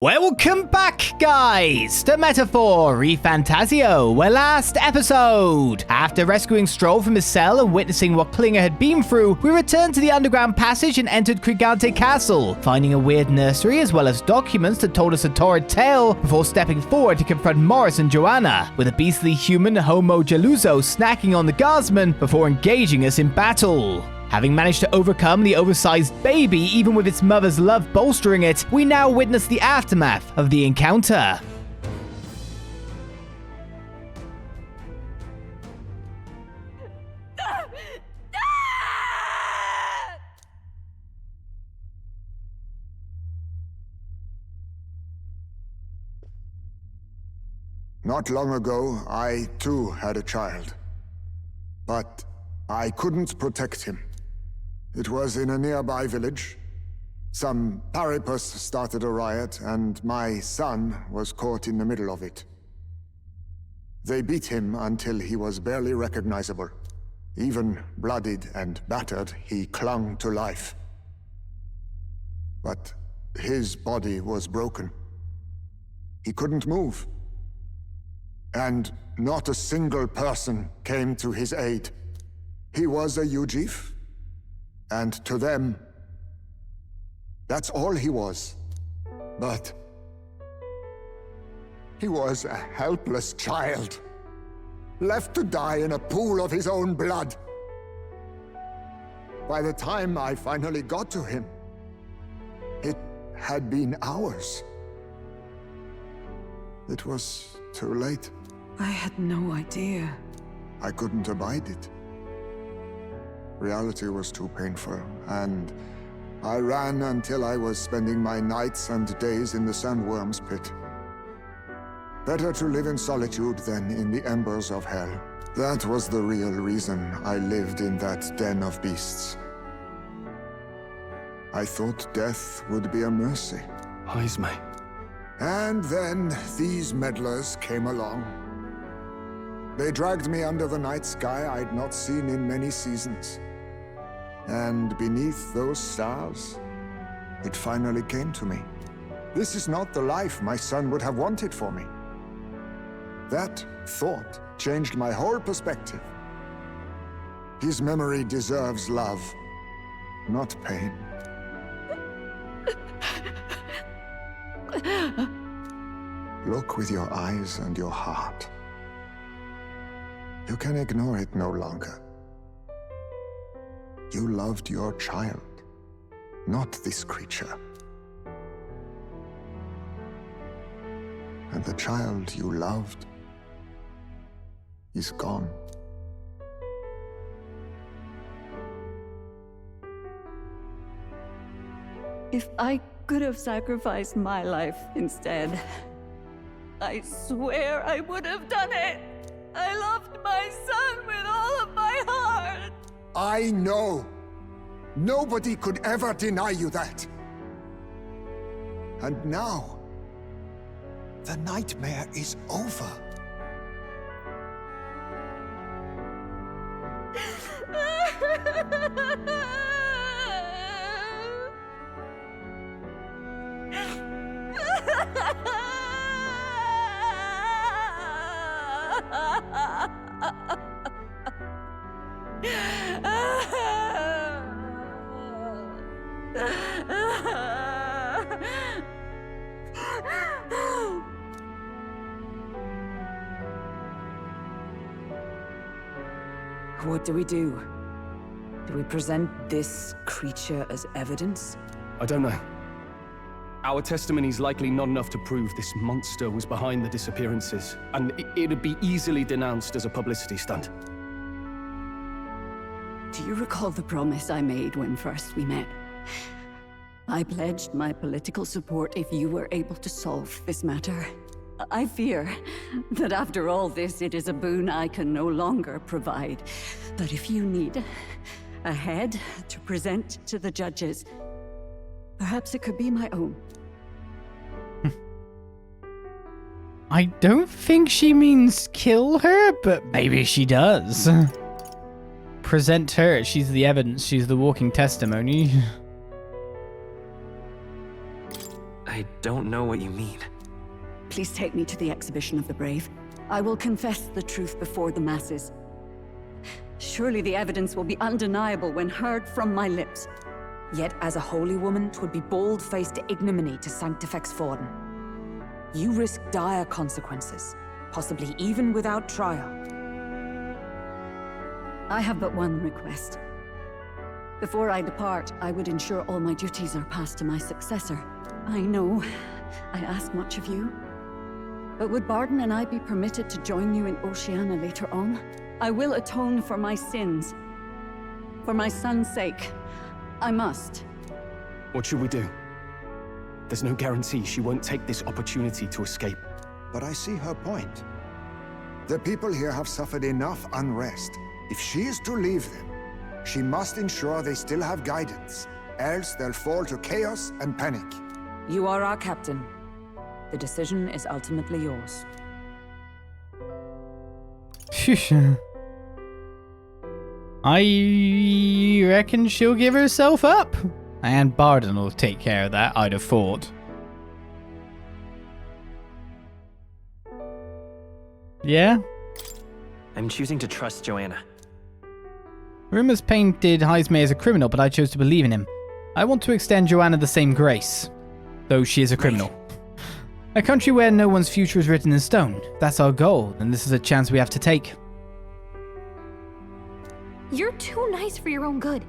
Welcome back, guys, to Metaphor Refantazio, where last episode, after rescuing Stroll from his cell and witnessing what Klinger had been through, we returned to the underground passage and entered Krigante Castle, finding a weird nursery as well as documents that told us a torrid tale before stepping forward to confront Morris and Joanna, with a beastly human Homo Jaluzo snacking on the guardsman before engaging us in battle. Having managed to overcome the oversized baby, even with its mother's love bolstering it, we now witness the aftermath of the encounter. Not long ago, I too had a child. But I couldn't protect him. It was in a nearby village. Some paripus started a riot, and my son was caught in the middle of it. They beat him until he was barely recognizable. Even bloodied and battered, he clung to life. But his body was broken. He couldn't move. And not a single person came to his aid. He was a Ujif. And to them, that's all he was. But he was a helpless child, left to die in a pool of his own blood. By the time I finally got to him, it had been hours. It was too late. I had no idea. I couldn't abide it. Reality was too painful, and I ran until I was spending my nights and days in the sandworm's pit. Better to live in solitude than in the embers of hell. That was the real reason I lived in that den of beasts. I thought death would be a mercy. Eyes, mate. And then these meddlers came along. They dragged me under the night sky I'd not seen in many seasons. And beneath those stars, it finally came to me. This is not the life my son would have wanted for me. That thought changed my whole perspective. His memory deserves love, not pain. Look with your eyes and your heart. You can ignore it no longer. You loved your child, not this creature. And the child you loved is gone. If I could have sacrificed my life instead, I swear I would have done it. I loved my son with all of my heart. I know. Nobody could ever deny you that. And now, the nightmare is over. What do we do? Do we present this creature as evidence? I don't know. Our testimony's likely not enough to prove this monster was behind the disappearances, and it'd be easily denounced as a publicity stunt. Do you recall the promise I made when first we met? I pledged my political support if you were able to solve this matter. I fear that after all this, it is a boon I can no longer provide. But if you need a head to present to the judges, perhaps it could be my own. I don't think she means kill her, but maybe she does. Present her, she's the evidence, she's the walking testimony. I don't know what you mean. Please take me to the exhibition of the brave. I will confess the truth before the masses. Surely the evidence will be undeniable when heard from my lips. Yet as a holy woman, 'twould be bold-faced ignominy to sanctifex Forden. You risk dire consequences, possibly even without trial. I have but one request. Before I depart, I would ensure all my duties are passed to my successor. I know I ask much of you, but would Bardon and I be permitted to join you in Oceania later on? I will atone for my sins. For my son's sake, I must. What should we do? There's no guarantee she won't take this opportunity to escape. But I see her point. The people here have suffered enough unrest. If she is to leave them, she must ensure they still have guidance, else they'll fall to chaos and panic. You are our captain. The decision is ultimately yours. I reckon she'll give herself up. And Bardon will take care of that, I'd have thought. Yeah? I'm choosing to trust Joanna. Rumors painted Heisme as a criminal, but I chose to believe in him. I want to extend Joanna the same grace, though she is a criminal. A country where no one's future is written in stone. That's our goal, and this is a chance we have to take. You're too nice for your own good.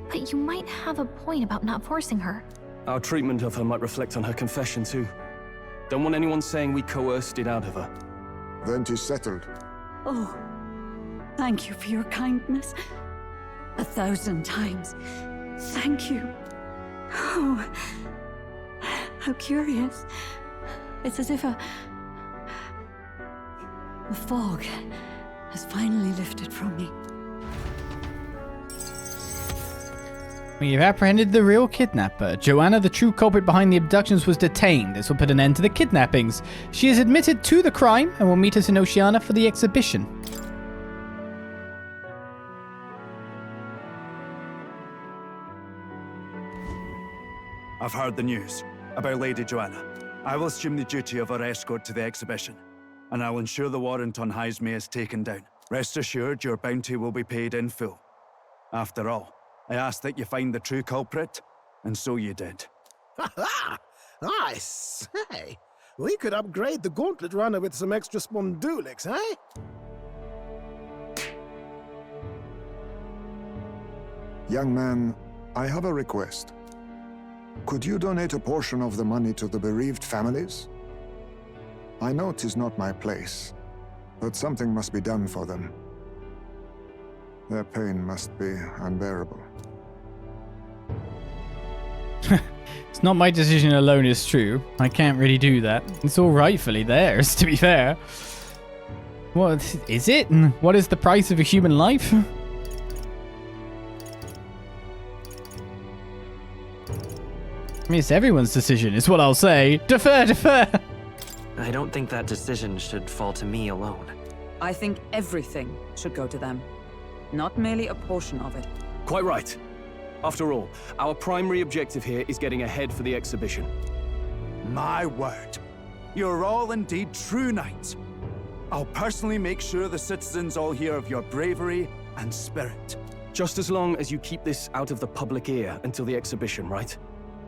But you might have a point about not forcing her. Our treatment of her might reflect on her confession too. Don't want anyone saying we coerced it out of her. Then 'tis settled. Oh, thank you for your kindness. 1,000 times. Thank you. Oh, how curious. It's as if the fog has finally lifted from me. We've apprehended the real kidnapper. Joanna, the true culprit behind the abductions, was detained. This will put an end to the kidnappings. She is admitted to the crime and will meet us in Oceania for the exhibition. I've heard the news about Lady Joanna. I will assume the duty of her escort to the exhibition, and I'll ensure the warrant on Heisme is taken down. Rest assured, your bounty will be paid in full. After all, I asked that you find the true culprit, and so you did. Ha! I say, we could upgrade the gauntlet runner with some extra spondulics, eh? Young man, I have a request. Could you donate a portion of the money to the bereaved families? I know 'tis not my place, but something must be done for them. Their pain must be unbearable. It's not my decision alone, it's true. I can't really do that. It's all rightfully theirs, to be fair. What is it? What is the price of a human life? I mean, it's everyone's decision, is what I'll say. Defer, defer! I don't think that decision should fall to me alone. I think everything should go to them, not merely a portion of it. Quite right. After all, our primary objective here is getting ahead for the exhibition. My word. You're all indeed true knights. I'll personally make sure the citizens all hear of your bravery and spirit. Just as long as you keep this out of the public ear until the exhibition, right?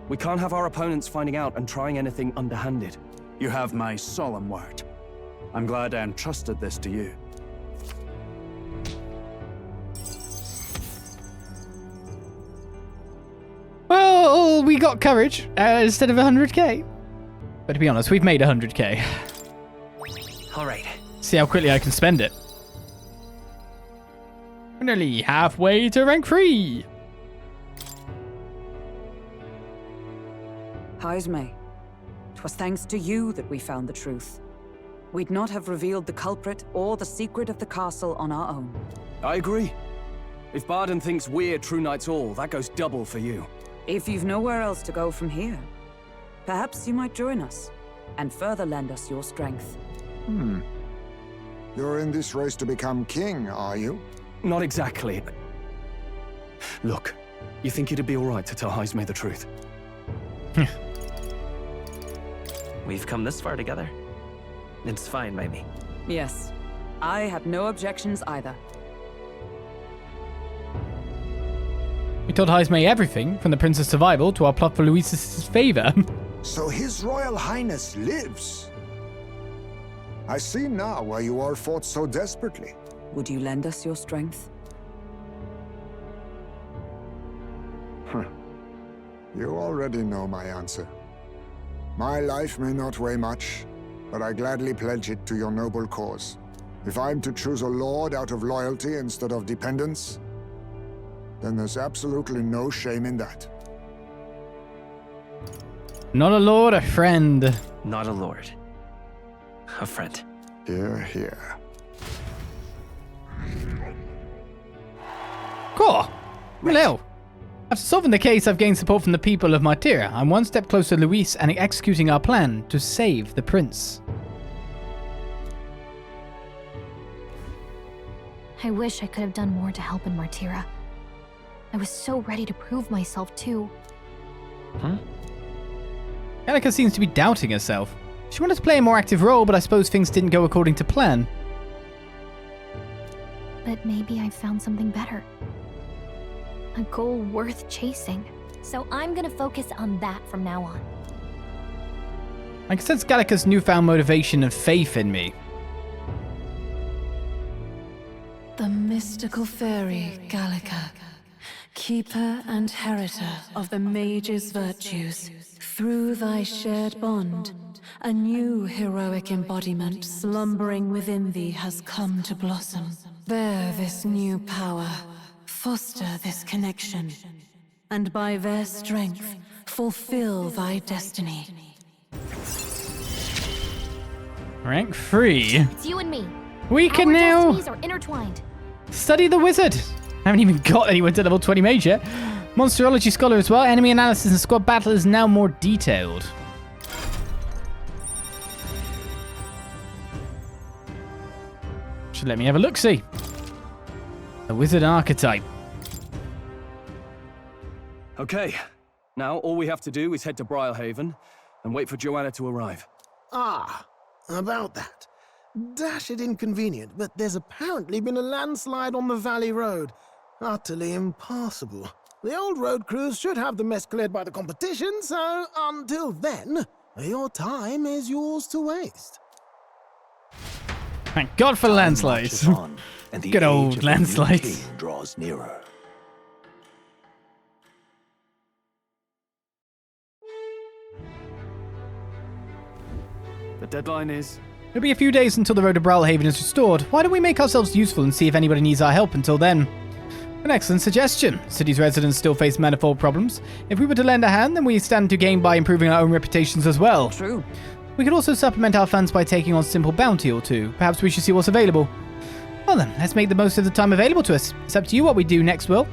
We can't have our opponents finding out and trying anything underhanded. You have my solemn word. I'm glad I entrusted this to you. Well, we got courage instead of 100k. But to be honest, we've made 100k. All right. See how quickly I can spend it. We're nearly halfway to rank 3. Heisme, 'twas thanks to you that we found the truth. We'd not have revealed the culprit or the secret of the castle on our own. I agree. If Bardon thinks we're true knights all, that goes double for you. If you've nowhere else to go from here, perhaps you might join us and further lend us your strength. You're in this race to become king, are you? Not exactly. Look, you think it'd be all right to tell Heisme the truth? We've come this far together. It's fine by me. Yes. I have no objections either. We told Heis May everything, from the prince's survival to our plot for Louisa's favor. So His Royal Highness lives. I see now why you all fought so desperately. Would you lend us your strength? You already know my answer. My life may not weigh much, but I gladly pledge it to your noble cause. If I'm to choose a lord out of loyalty instead of dependence, then there's absolutely no shame in that. Not a lord, a friend. Not a lord. A friend. Hear, hear. Cool. Hello. After solving the case, I've gained support from the people of Martira. I'm one step closer to Luis and executing our plan to save the prince. I wish I could have done more to help in Martira. I was so ready to prove myself, too. Gallica seems to be doubting herself. She wanted to play a more active role, but I suppose things didn't go according to plan. But maybe I found something better. A goal worth chasing. So I'm gonna focus on that from now on. I can sense Gallica's newfound motivation and faith in me. The mystical fairy, Gallica, keeper and heritor of the mage's virtues. Through thy shared bond, a new heroic embodiment slumbering within thee has come to blossom. Bear this new power, foster this connection, and by their strength, fulfill thy destiny. Rank 3. It's you and me. We can now destinies are intertwined. study the wizard. I haven't even got anyone to level 20 mage yet. Monsterology scholar as well. Enemy analysis and squad battle is now more detailed. Should let me have a look-see. The wizard archetype. Okay, now all we have to do is head to Briarhaven and wait for Joanna to arrive. Ah, about that. Dashed inconvenient, but there's apparently been a landslide on the Valley Road. Utterly impassable. The old road crews should have the mess cleared by the competition, so until then, your time is yours to waste. Thank God for landslides. Good old landslides. Draws nearer. The deadline is... It'll be a few days until the road to Brawlhaven is restored. Why don't we make ourselves useful and see if anybody needs our help until then? An excellent suggestion. City's residents still face manifold problems. If we were to lend a hand, then we stand to gain by improving our own reputations as well. True. We could also supplement our funds by taking on simple bounty or two. Perhaps we should see what's available. Well then, let's make the most of the time available to us. It's up to you what we do next, Will.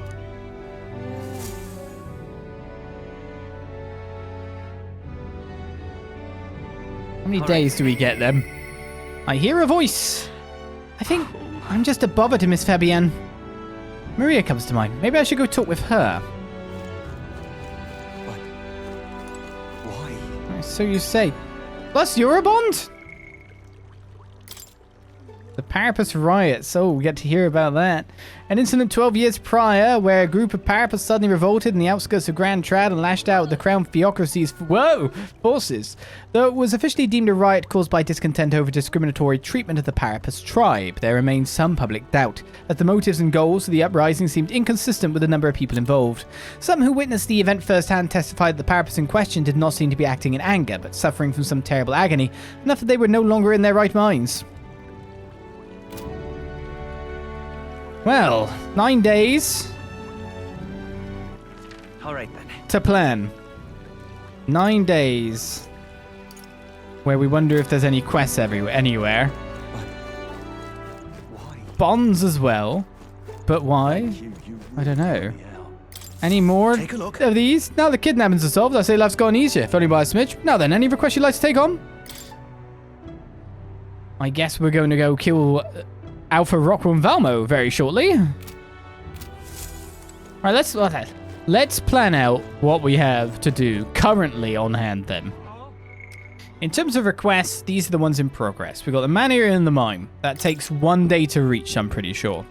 How many days do we get then? I hear a voice. I think I'm just a bother to Miss Fabienne. Maria comes to mind. Maybe I should go talk with her. But why? So you say. Plus Eurobond? The Parapus riots. Oh, we get to hear about that. An incident 12 years prior where a group of Parapus suddenly revolted in the outskirts of Grand Trad and lashed out at the Crown Theocracy's forces. Though it was officially deemed a riot caused by discontent over discriminatory treatment of the Parapus tribe, there remains some public doubt that the motives and goals of the uprising seemed inconsistent with the number of people involved. Some who witnessed the event firsthand testified that the Parapus in question did not seem to be acting in anger, but suffering from some terrible agony, enough that they were no longer in their right minds. Well, 9 days. All right then. To plan. 9 days. Where we wonder if there's any quests anywhere. Why? Bonds as well. But why? I don't know. Any more Take a look. of these? Now the kidnappings are solved, I say life's gone easier, if only by a smidge. Now then, any requests you'd like to take on? I guess we're going to go kill Alpha Rockwell and Valmo very shortly. Alright, let's plan out what we have to do currently on hand then. In terms of requests, these are the ones in progress. We've got the man area and the mine. That takes 1 day to reach, I'm pretty sure.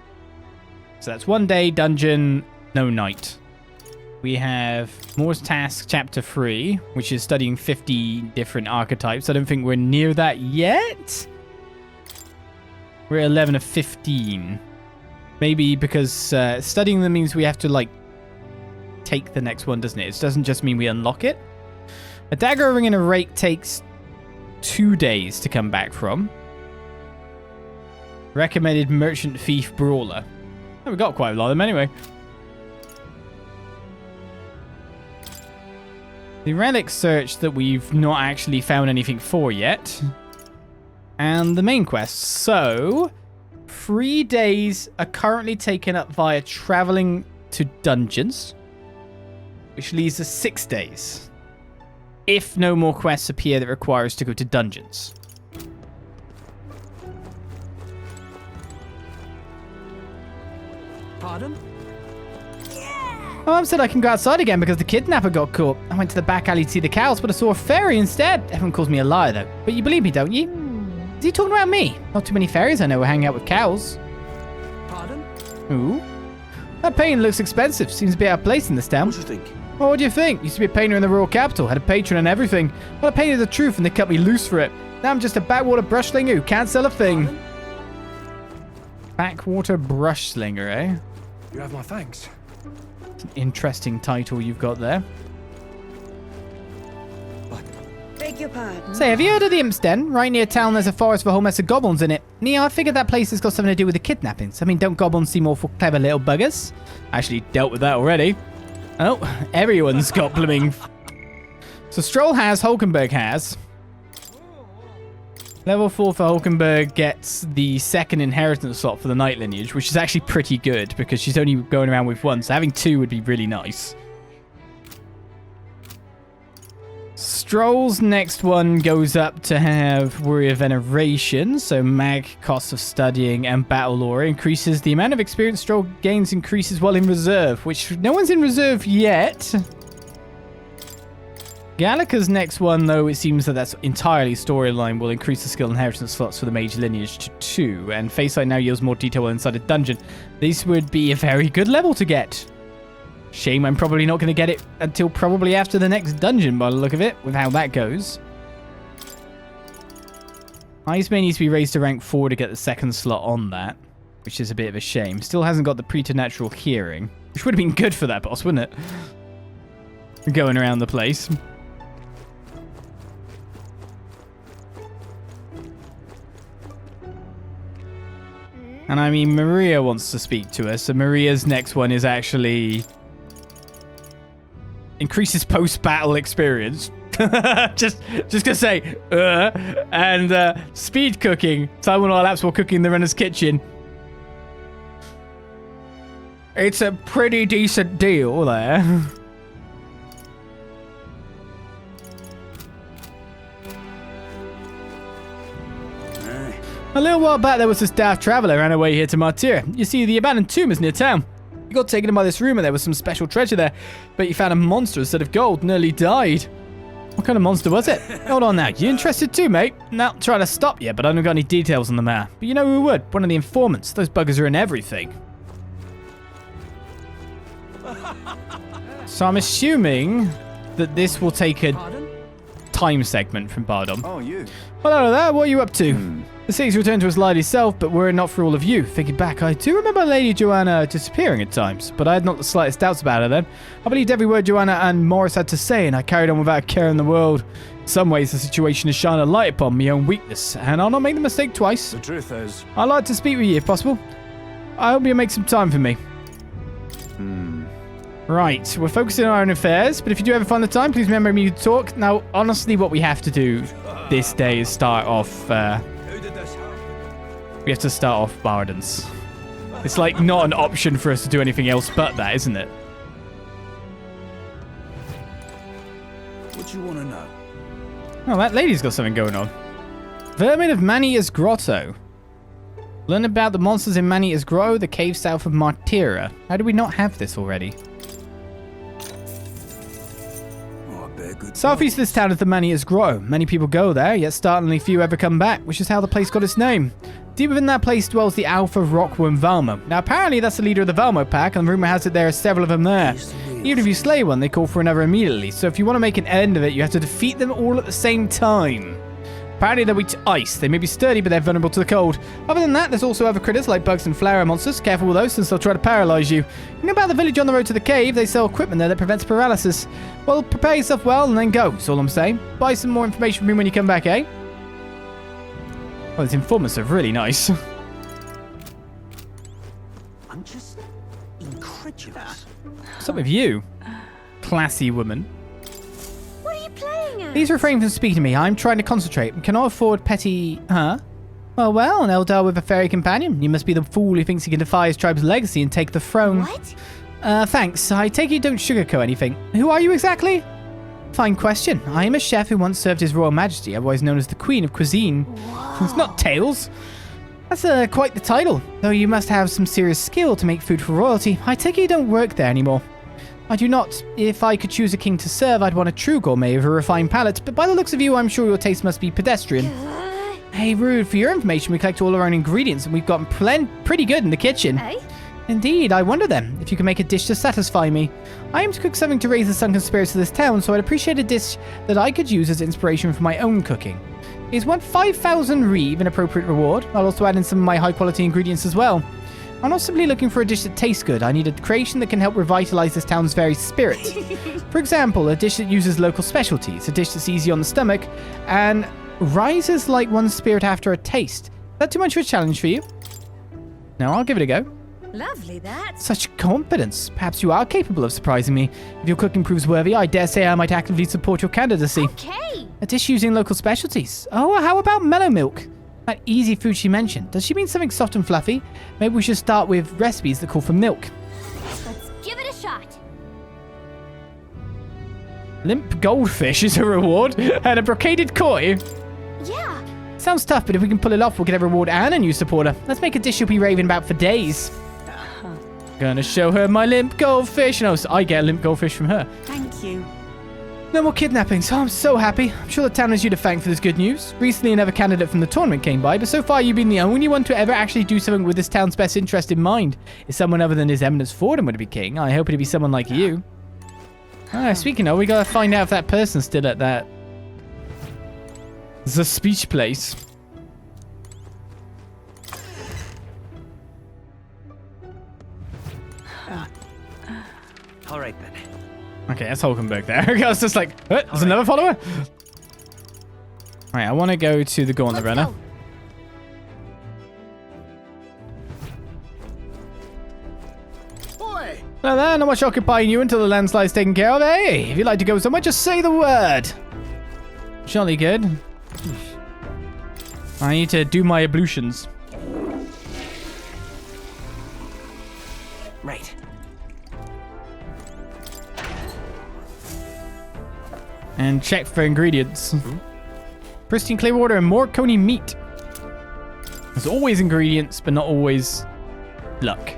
So that's 1 day, dungeon, no night. We have Moore's Task Chapter 3, which is studying 50 different archetypes. I don't think we're near that yet. We're at 11 of 15. Maybe because studying them means we have to, like, take the next one, doesn't it? It doesn't just mean we unlock it. A dagger, a ring, and a rake takes 2 days to come back from. Recommended Merchant Thief Brawler. Oh, we got quite a lot of them anyway. The relic search that we've not actually found anything for yet. And the main quest. So, 3 days are currently taken up via traveling to dungeons, which leaves us 6 days. If no more quests appear that require us to go to dungeons. Pardon? My mum said I can go outside again because the kidnapper got caught. I went to the back alley to see the cows, but I saw a fairy instead. Everyone calls me a liar, though. But you believe me, don't you? Is he talking about me? Not too many fairies I know who hang out with cows. Pardon? Ooh. That painting looks expensive. Seems to be out of place in this town. What do you think? Well, what do you think? Used to be a painter in the royal capital, had a patron and everything. Well, I painted the truth and they cut me loose for it. Now I'm just a backwater brush slinger who can't sell a thing. Pardon? Backwater brush slinger, eh? You have my thanks. It's an interesting title you've got there. Beg your pardon? Say, have you heard of the Imp's Den? Right near town, there's a forest with a whole mess of goblins in it. Yeah, I figured that place has got something to do with the kidnappings. I mean, don't goblins seem awful clever little buggers? I actually dealt with that already. Oh, everyone's got blooming... So Stroll has, Hulkenberg has. Level 4 for Hulkenberg gets the second inheritance slot for the Knight lineage, which is actually pretty good because she's only going around with one, so having 2 would be really nice. Stroll's next one goes up to have Warrior Veneration, so mag, cost of studying, and battle lore. Increases the amount of experience Stroll gains increases while in reserve, which no one's in reserve yet. Gallica's next one, though, it seems that that's entirely storyline, will increase the skill inheritance slots for the mage lineage to 2, and Facelight now yields more detail inside a dungeon. This would be a very good level to get. Shame I'm probably not going to get it until probably after the next dungeon by the look of it, with how that goes. Eyes may need to be raised to rank 4 to get the second slot on that, which is a bit of a shame. Still hasn't got the preternatural hearing, which would have been good for that boss, wouldn't it? Going around the place. And I mean, Maria wants to speak to us, so Maria's next one is actually... increases post-battle experience. just gonna say, and speed cooking. Time when our laps while cooking in the runner's kitchen. It's a pretty decent deal there. A little while back, there was this daft traveler ran away here to Martira. You see, the abandoned tomb is near town. He got taken in by this rumor there was some special treasure there, but he found a monster instead of gold, nearly died. What kind of monster was it? Hold on now, you interested too, mate? Not trying to stop you, but I haven't got any details on the matter. But you know who would? One of the informants. Those buggers are in everything. So I'm assuming that this will take a time segment from Bardon. Oh, you. Hello there, what are you up to? The city's returned to its lively self, but were it not for all of you. Thinking back, I do remember Lady Joanna disappearing at times, but I had not the slightest doubts about her then. I believed every word Joanna and Morris had to say, and I carried on without a care in the world. In some ways, the situation has shined a light upon my own weakness, and I'll not make the mistake twice. The truth is... I'd like to speak with you, if possible. I hope you'll make some time for me. Right, we're focusing on our own affairs, but if you do ever find the time, please remember me to talk. Now, honestly, what we have to do this day is start off... we have to start off Bardon's. It's like not an option for us to do anything else but that, isn't it? What you want to know? Oh, that lady's got something going on. Vermin of Man-Eater's Grotto. Learn about the monsters in Man-Eater's Grotto, the cave south of Martira. How do we not have this already? Oh, I bet good Southeast of this town is the Manias Grow. Many people go there, yet startlingly few ever come back, which is how the place got its name. Deep within that place dwells the Alpha Rockworm Valmo. Now apparently that's the leader of the Valmo pack, and rumor has it there are several of them there. Even if you slay one, they call for another immediately, so if you want to make an end of it, you have to defeat them all at the same time. Apparently they're weak to ice. They may be sturdy, but they're vulnerable to the cold. Other than that, there's also other critters like bugs and flower monsters. Careful with those, since they'll try to paralyze you. You know about the village on the road to the cave? They sell equipment there that prevents paralysis. Well, prepare yourself well and then go, that's all I'm saying. Buy some more information from me when you come back, eh? Well, these informants are really nice. I'm just incredulous. What's up with you? Classy woman. What are you playing at? Please refrain from speaking to me. I'm trying to concentrate and cannot afford petty... Huh? Well, an Eldar with a fairy companion. You must be the fool who thinks he can defy his tribe's legacy and take the throne. What? Thanks. I take it you don't sugarcoat anything. Who are you exactly? Fine question. I am a chef who once served His Royal Majesty, otherwise known as the Queen of Cuisine. Whoa. It's not Tails. That's quite the title, though you must have some serious skill to make food for royalty. I take it you don't work there anymore. I do not. If I could choose a king to serve, I'd want a true gourmet with a refined palate, but by the looks of you, I'm sure your taste must be pedestrian. Hey, Rude, for your information, we collect all our own ingredients, and we've gotten pretty good in the kitchen. Eh? Indeed, I wonder then, if you can make a dish to satisfy me. I aim to cook something to raise the sunken spirits of this town, so I'd appreciate a dish that I could use as inspiration for my own cooking. Is worth 5,000 reeve an appropriate reward? I'll also add in some of my high-quality ingredients as well. I'm not simply looking for a dish that tastes good. I need a creation that can help revitalize this town's very spirit. For example, a dish that uses local specialties, a dish that's easy on the stomach, and rises like one's spirit after a taste. Is that too much of a challenge for you? No, I'll give it a go. Lovely, that. Such confidence. Perhaps you are capable of surprising me. If your cooking proves worthy, I dare say I might actively support your candidacy. Okay. A dish using local specialties. Oh, how about mellow milk? That easy food she mentioned. Does she mean something soft and fluffy? Maybe we should start with recipes that call for milk. Let's give it a shot. Limp goldfish is a reward, and a brocaded koi. Yeah. Sounds tough, but if we can pull it off, we'll get a reward and a new supporter. Let's make a dish she'll be raving about for days. Gonna show her my limp goldfish. No, so I get a limp goldfish from her. Thank you. No more kidnappings. Oh, I'm so happy. I'm sure the town has you to thank for this good news. Recently, another candidate from the tournament came by, but so far you've been the only one to ever actually do something with this town's best interest in mind. If someone other than His Eminence Fordham would be king, I hope it'd be someone like you. Speaking of, we gotta find out if that person's still at that... the speech place. All right then. Okay, that's Hulkenberg there. I was just like, there's another follower? Alright, I want to go to the Gauntlet Runner. Boy! Now then, not much occupying you until the landslide's taken care of, eh? If you'd like to go somewhere, just say the word. Jolly good. I need to do my ablutions. Right. And check for ingredients. Pristine clear water and more coney meat. There's always ingredients, but not always luck.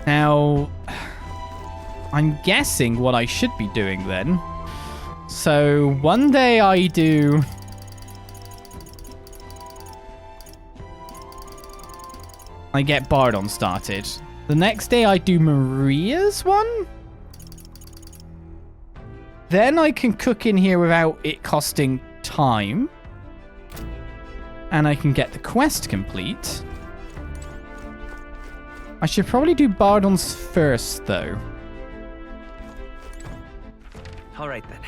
Now, I'm guessing what I should be doing then. So one day I do... I get Bardon started. The next day I do Maria's one? Then I can cook in here without it costing time. And I can get the quest complete. I should probably do Bardon's first, though. All right, then.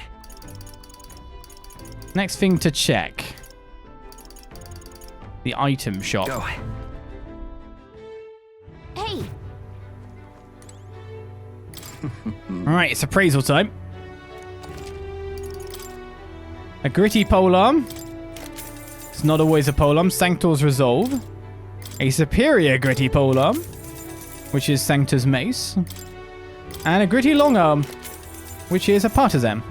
Next thing to check. The item shop. Go. Hey. Alright, it's appraisal time. A gritty polearm. It's not always a polearm. Sanctor's Resolve. A superior gritty polearm, which is Sanctor's Mace. And a gritty longarm, which is a partisan.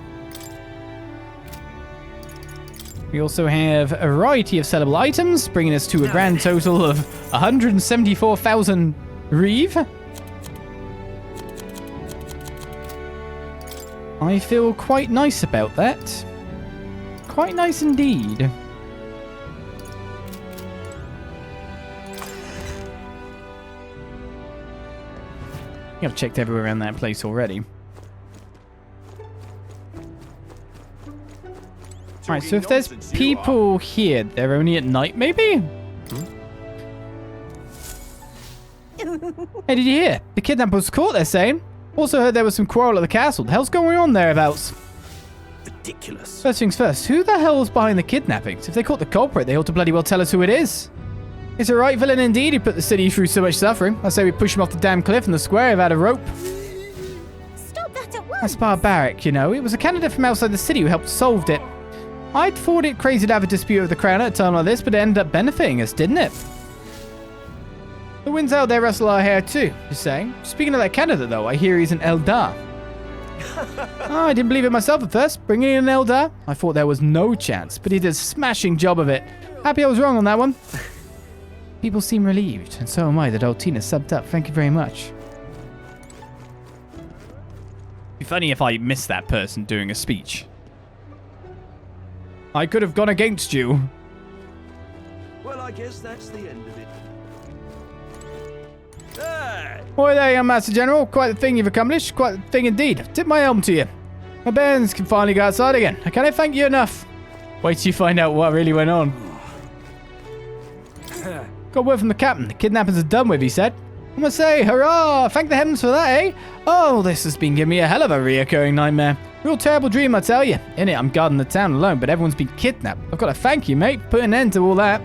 We also have a variety of sellable items, bringing us to a grand total of 174,000 reeve. I feel quite nice about that. Quite nice indeed. I've checked everywhere around that place already. Alright, so if there's people here, they're only at night, maybe? Hey, did you hear? The kidnapper was caught, they're saying. Also heard there was some quarrel at the castle. The hell's going on thereabouts? Ridiculous. First things first, who the hell's behind the kidnappings? If they caught the culprit, they ought to bloody well tell us who it is. It's a right villain indeed who put the city through so much suffering. I say we push him off the damn cliff in the square without a rope. Stop that at once! That's barbaric, you know. It was a candidate from outside the city who helped solve it. I'd thought it crazy to have a dispute with the crown at a time like this, but it ended up benefiting us, didn't it? The winds out there rustle our hair too, just saying. Speaking of that candidate though, I hear he's an Eldar. I didn't believe it myself at first. Bringing in an Eldar? I thought there was no chance, but he did a smashing job of it. Happy I was wrong on that one. People seem relieved, and so am I that old Tina subbed up. Thank you very much. It'd be funny if I missed that person doing a speech. I could have gone against you. Well, I guess that's the end of it. Hey! Boy there, young Master General. Quite the thing you've accomplished. Quite the thing indeed. Tip my helm to you. My bairns can finally go outside again. Can I thank you enough? Wait till you find out what really went on. Got word from the captain. The kidnappings are done with, he said. I must say, hurrah! Thank the heavens for that, eh? Oh, this has been giving me a hell of a reoccurring nightmare. Real terrible dream, I tell you. In it, I'm guarding the town alone, but everyone's been kidnapped. I've got to thank you, mate. Put an end to all that.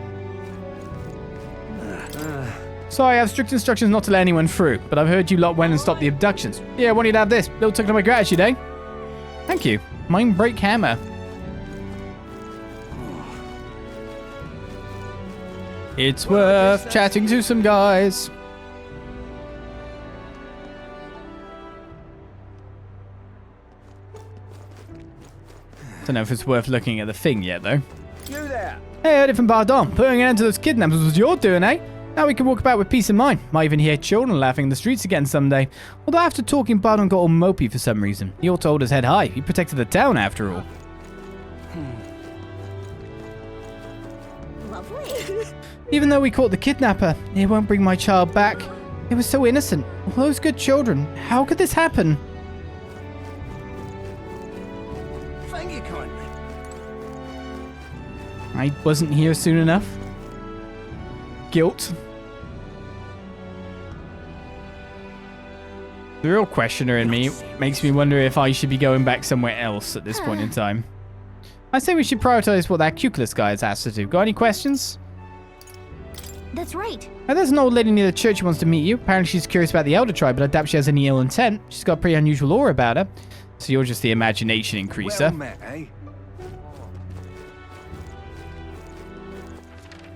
Sorry, I have strict instructions not to let anyone through, but I've heard you lot went and stopped the abductions. Yeah, I want you to have this. Little token of my gratitude, eh? Thank you. Mind break hammer. It's worth chatting to some guys. Don't know if it's worth looking at the thing yet, though. You there? Hey, I heard it from Bardon. Putting an end to those kidnappers was your doing, eh? Now we can walk about with peace of mind. Might even hear children laughing in the streets again someday. Although after talking, Bardon got all mopey for some reason. He ought to hold his head high. He protected the town, after all. Lovely. Even though we caught the kidnapper, it won't bring my child back. It was so innocent. All those good children. How could this happen? Thank you kindly. I wasn't here soon enough. Guilt. The real questioner in me makes me wonder if I should be going back somewhere else at this point in time. I say we should prioritize what that Cuculus guy has asked us to do. Got any questions? That's right. Now, there's an old lady near the church who wants to meet you. Apparently she's curious about the Elder Tribe, but I doubt she has any ill intent. She's got a pretty unusual aura about her. So you're just the imagination increaser. Well met, eh?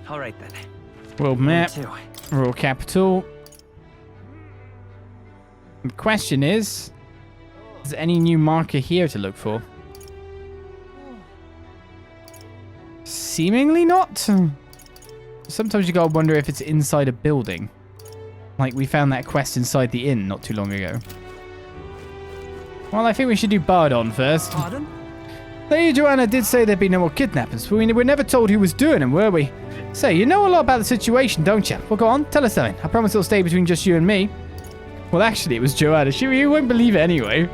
All right then. World map. Me too. Royal capital. The question is there any new marker here to look for? Seemingly not. Sometimes you gotta wonder if it's inside a building. Like we found that quest inside the inn not too long ago. Well, I think we should do Bardon first. Pardon? Lady Joanna did say there'd be no more kidnappings, but we were never told who was doing them, were we? Say, you know a lot about the situation, don't you? Well, go on, tell us something. I promise it'll stay between just you and me. Well, actually, it was Joanna. You won't believe it anyway.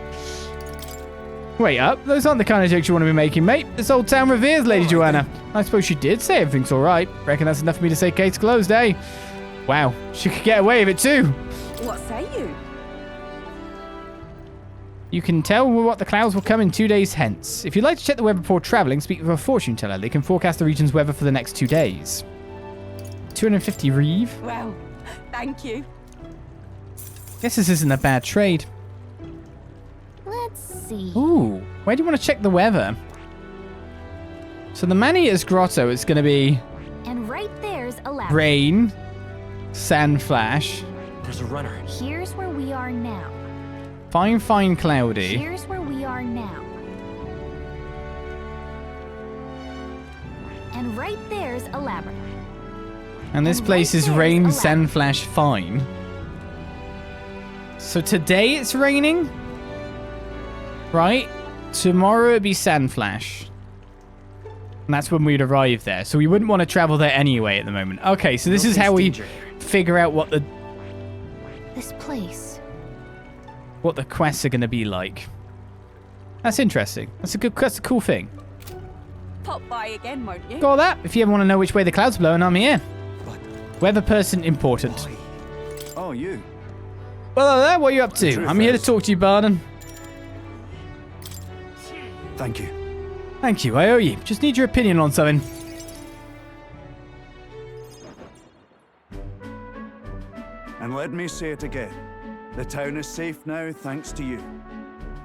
Wait up. Those aren't the kind of jokes you want to be making, mate. This old town reveres Lady Joanna. I suppose she did say everything's all right. Reckon that's enough for me to say case closed, eh? Wow, she could get away with it too. What say you? You can tell what the clouds will come in 2 days hence. If you'd like to check the weather before traveling, speak with a fortune teller. They can forecast the region's weather for the next 2 days. 250 reeve. Well, thank you. Guess this isn't a bad trade. Let's see. Ooh, where do you want to check the weather? So the Man-Eater's Grotto is going to be And right there's a ladder. rain, sand flash, There's a runner. Here's where we are now. fine cloudy. Here's where we are now. And right there's a labyrinth. And this And place right is there's rain, a sand flash, fine. So today it's raining? Right? Tomorrow it'd be Sandflash. And that's when we'd arrive there. So we wouldn't want to travel there anyway at the moment. Okay, so this is how we figure out what the... This place. What the quests are going to be like. That's interesting. That's a cool thing. Pop by again, won't you? Got that. If you ever want to know which way the clouds are blowing, I'm here. Weather person important. Oh, you. Well, hello there. What are you up to? I'm here to talk to you, Bardon. Thank you. Thank you. I owe you. Just need your opinion on something. And let me say it again. The town is safe now thanks to you.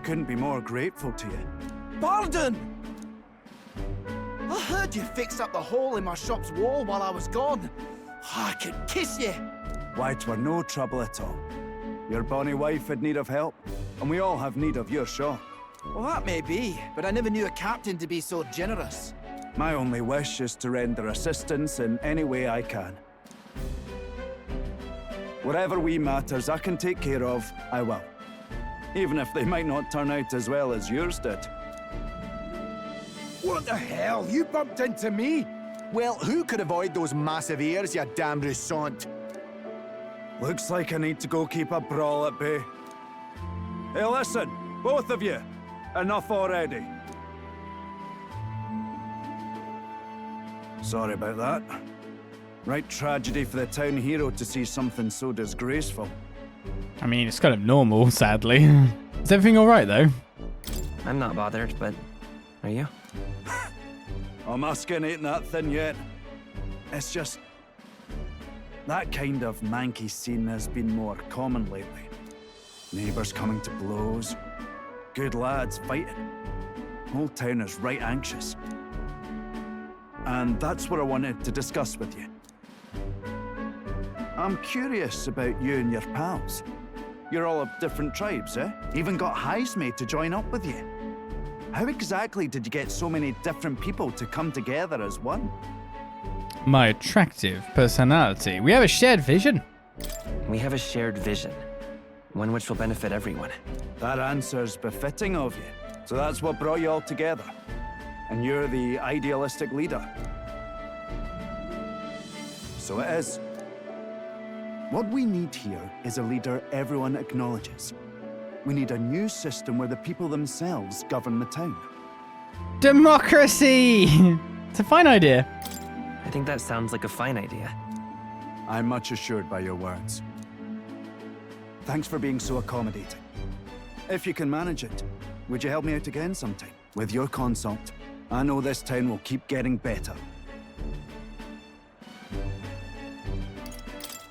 Couldn't be more grateful to you. Bardon! I heard you fixed up the hole in my shop's wall while I was gone. I could kiss you. Why, 'twere no trouble at all. Your bonny wife had need of help, and we all have need of your shop. Well, that may be, but I never knew a captain to be so generous. My only wish is to render assistance in any way I can. Whatever wee matters I can take care of, I will. Even if they might not turn out as well as yours did. What the hell? You bumped into me? Well, who could avoid those massive heirs, you damn russant? Looks like I need to go keep a brawl at bay. Hey, listen, both of you. Enough already. Sorry about that. Right tragedy for the town hero to see something so disgraceful. I mean, it's kind of normal, sadly. Is everything alright, though? I'm not bothered, but are you? Oh, my skin ain't that thin yet. It's just... that kind of manky scene has been more common lately. Neighbours coming to blows. Good lads fighting. Whole town is right anxious. And that's what I wanted to discuss with you. I'm curious about you and your pals. You're all of different tribes, eh? Even got heirs made to join up with you. How exactly did you get so many different people to come together as one? My attractive personality. We have a shared vision. We have a shared vision. One which will benefit everyone. That answer's befitting of you. So that's what brought you all together. And you're the idealistic leader. So it is. What we need here is a leader everyone acknowledges. We need a new system where the people themselves govern the town. Democracy! It's a fine idea. I think that sounds like a fine idea. I'm much assured by your words. Thanks for being so accommodating. If you can manage it, would you help me out again sometime? With your consult, I know this town will keep getting better.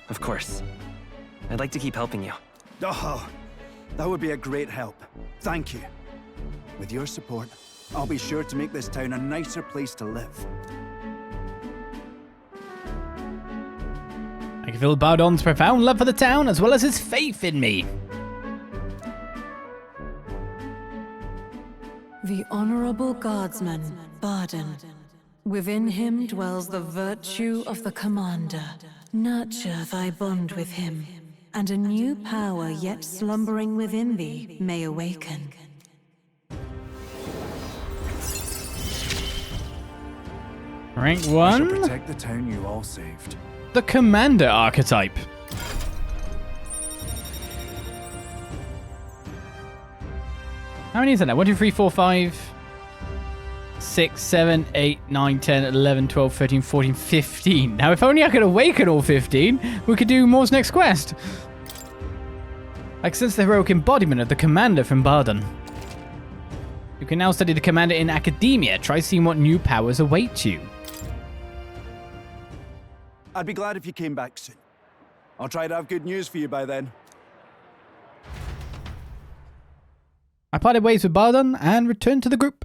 Of course. I'd like to keep helping you. Oh, that would be a great help. Thank you. With your support, I'll be sure to make this town a nicer place to live. I can feel Bardon's profound love for the town as well as his faith in me. The Honorable Guardsman, Bardon. Within him dwells the virtue of the Commander. Nurture thy bond with him, and a new power yet slumbering within thee may awaken. Rank I 1. shall protect the town you all saved. The Commander archetype. How many is that now? 1, 2, 3, 4, 5, 6, 7, 8, 9, 10, 11, 12, 13, 14, 15. Now, if only I could awaken all 15, we could do Moore's next quest. I can sense the heroic embodiment of the Commander from Bardon. You can now study the Commander in academia. Try seeing what new powers await you. I'd be glad if you came back soon. I'll try to have good news for you by then. I parted ways with Bardon and returned to the group.